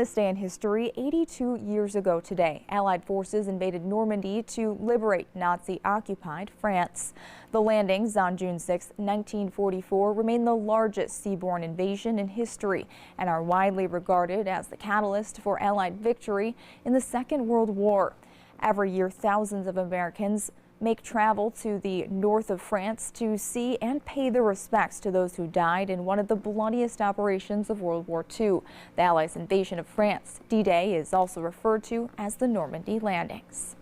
this day in history, 82 years ago today, Allied forces invaded Normandy to liberate Nazi-occupied France. The landings on June 6, 1944 remain the largest seaborne invasion in history and are widely regarded as the catalyst for Allied victory in the Second World War. Every year, thousands of Americans make travel to the north of France to see and pay their respects to those who died in one of the bloodiest operations of World War II, the Allies' invasion of France. D-Day is also referred to as the Normandy landings.